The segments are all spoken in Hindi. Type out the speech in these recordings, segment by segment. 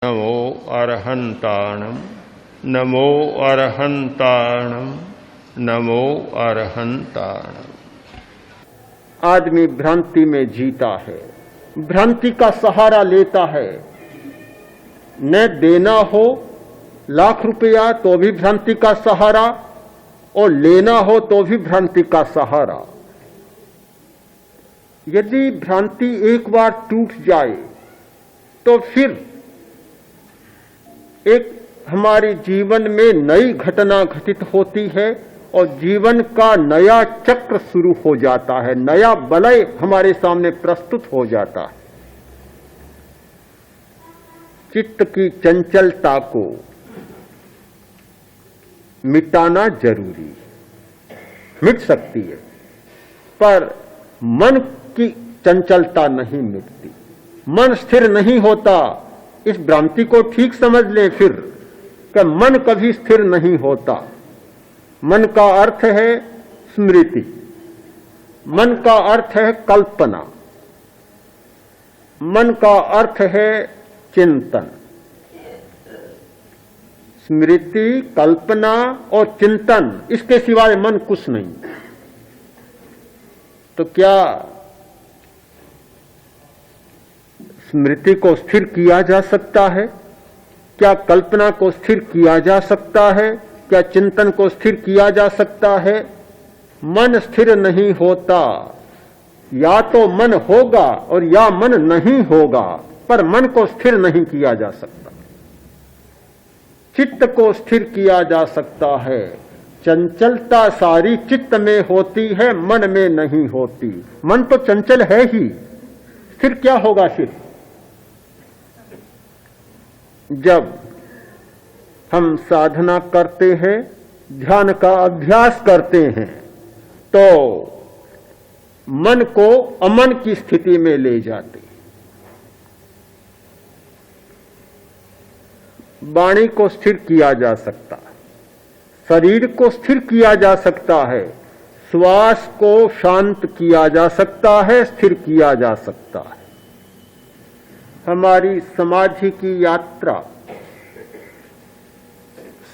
नमो अरहंताणम नमो अरहंताणम नमो अरहंताणम। आदमी भ्रांति में जीता है, भ्रांति का सहारा लेता है। न देना हो लाख रुपया तो भी भ्रांति का सहारा, और लेना हो तो भी भ्रांति का सहारा। यदि भ्रांति एक बार टूट जाए तो फिर एक हमारे जीवन में नई घटना घटित होती है और जीवन का नया चक्र शुरू हो जाता है, नया वलय हमारे सामने प्रस्तुत हो जाता है। चित्त की चंचलता को मिटाना जरूरी है, मिट सकती है, पर मन की चंचलता नहीं मिटती, मन स्थिर नहीं होता। इस भ्रांति को ठीक समझ लें फिर कि मन कभी स्थिर नहीं होता। मन का अर्थ है स्मृति, मन का अर्थ है कल्पना, मन का अर्थ है चिंतन। स्मृति, कल्पना और चिंतन, इसके सिवाय मन कुछ नहीं। तो क्या स्मृति को स्थिर किया जा सकता है? क्या कल्पना को स्थिर किया जा सकता है? क्या चिंतन को स्थिर किया जा सकता है? मन स्थिर नहीं होता। या तो मन होगा और या मन नहीं होगा, पर मन को स्थिर नहीं किया जा सकता। चित्त को स्थिर किया जा सकता है। चंचलता सारी चित्त में होती है, मन में नहीं होती। मन तो चंचल है ही, स्थिर क्या होगा फिर? जब हम साधना करते हैं, ध्यान का अभ्यास करते हैं, तो मन को अमन की स्थिति में ले जाते हैं। वाणी को स्थिर किया जा सकता है, शरीर को स्थिर किया जा सकता है, श्वास को शांत किया जा सकता है, स्थिर किया जा सकता है। हमारी समाधि की यात्रा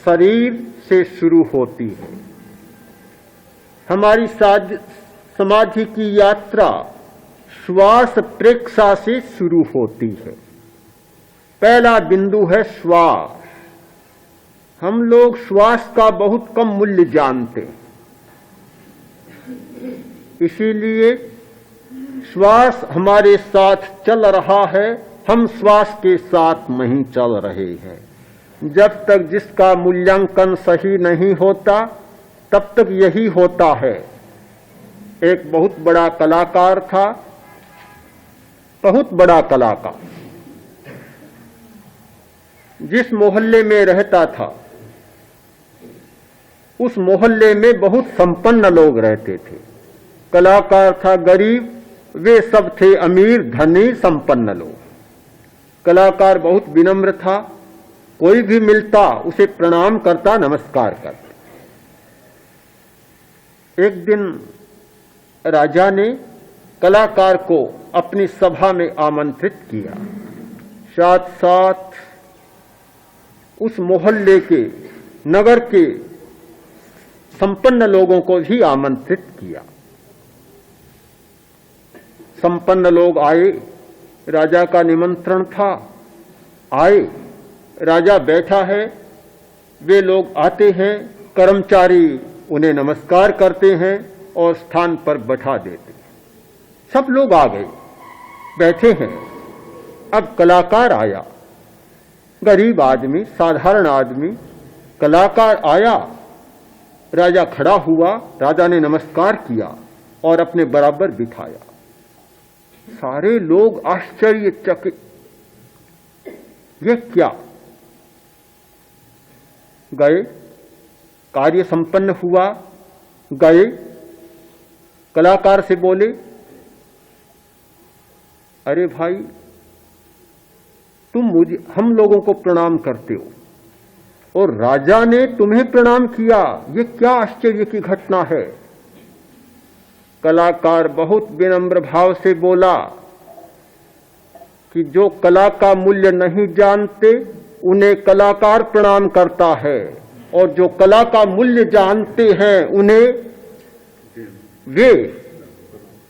शरीर से शुरू होती है। हमारी समाधि की यात्रा श्वास प्रेक्षा से शुरू होती है। पहला बिंदु है श्वास। हम लोग श्वास का बहुत कम मूल्य जानते हैं, इसीलिए श्वास हमारे साथ चल रहा है, हम श्वास के साथ नहीं चल रहे हैं। जब तक जिसका मूल्यांकन सही नहीं होता तब तक यही होता है। एक बहुत बड़ा कलाकार था, बहुत बड़ा कलाकार, जिस मोहल्ले में रहता था उस मोहल्ले में बहुत संपन्न लोग रहते थे। कलाकार था गरीब, वे सब थे अमीर, धनी, संपन्न लोग। कलाकार बहुत विनम्र था, कोई भी मिलता उसे प्रणाम करता, नमस्कार करता। एक दिन राजा ने कलाकार को अपनी सभा में आमंत्रित किया। साथ साथ उस मोहल्ले के, नगर के संपन्न लोगों को भी आमंत्रित किया। संपन्न लोग आए, राजा का निमंत्रण था, आए। राजा बैठा है, वे लोग आते हैं, कर्मचारी उन्हें नमस्कार करते हैं और स्थान पर बैठा देते हैं। सब लोग आ गए, बैठे हैं। अब कलाकार आया, गरीब आदमी, साधारण आदमी, कलाकार आया। राजा खड़ा हुआ, राजा ने नमस्कार किया और अपने बराबर बिठाया। सारे लोग आश्चर्यचकित, ये क्या? गए, कार्य संपन्न हुआ, गए, कलाकार से बोले, अरे भाई, तुम हम लोगों को प्रणाम करते हो और राजा ने तुम्हें प्रणाम किया, ये क्या आश्चर्य की घटना है? कलाकार बहुत विनम्र भाव से बोला, कि जो कला का मूल्य नहीं जानते उन्हें कलाकार प्रणाम करता है, और जो कला का मूल्य जानते हैं उन्हें वे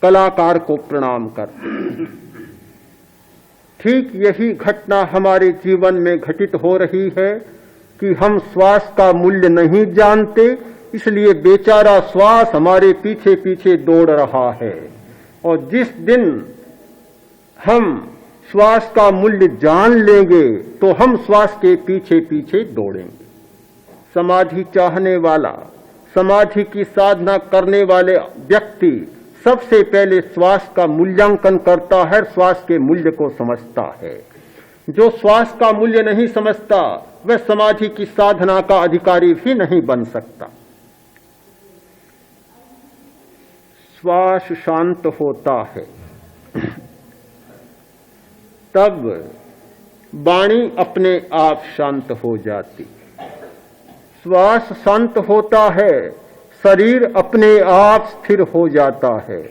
कलाकार को प्रणाम करते हैं। ठीक यही घटना हमारे जीवन में घटित हो रही है कि हम श्वास का मूल्य नहीं जानते, इसलिए बेचारा श्वास हमारे पीछे पीछे दौड़ रहा है। और जिस दिन हम श्वास का मूल्य जान लेंगे तो हम श्वास के पीछे पीछे दौड़ेंगे। समाधि चाहने वाला, समाधि की साधना करने वाले व्यक्ति सबसे पहले श्वास का मूल्यांकन करता है, श्वास के मूल्य को समझता है। जो श्वास का मूल्य नहीं समझता वह समाधि की साधना का अधिकारी भी नहीं बन सकता। श्वास शांत होता है तब वाणी अपने आप शांत हो जाती। श्वास शांत होता है, शरीर अपने आप स्थिर हो जाता है।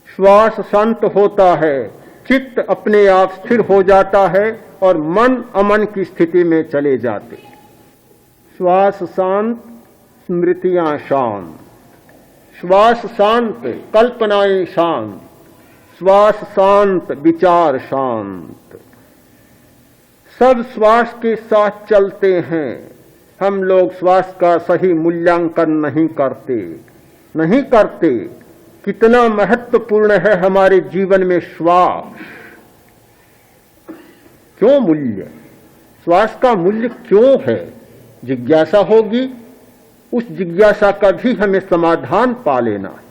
श्वास शांत होता है, चित्त अपने आप स्थिर हो जाता है और मन अमन की स्थिति में चले जाते। श्वास शांत, स्मृतियां शांत। श्वास शांत, कल्पनाएं शांत। श्वास शांत, विचार शांत। सब श्वास के साथ चलते हैं। हम लोग श्वास का सही मूल्यांकन नहीं करते। कितना महत्वपूर्ण है हमारे जीवन में श्वास। क्यों मूल्य? श्वास का मूल्य क्यों है? जिज्ञासा होगी, उस जिज्ञासा का भी हमें समाधान पा लेना है।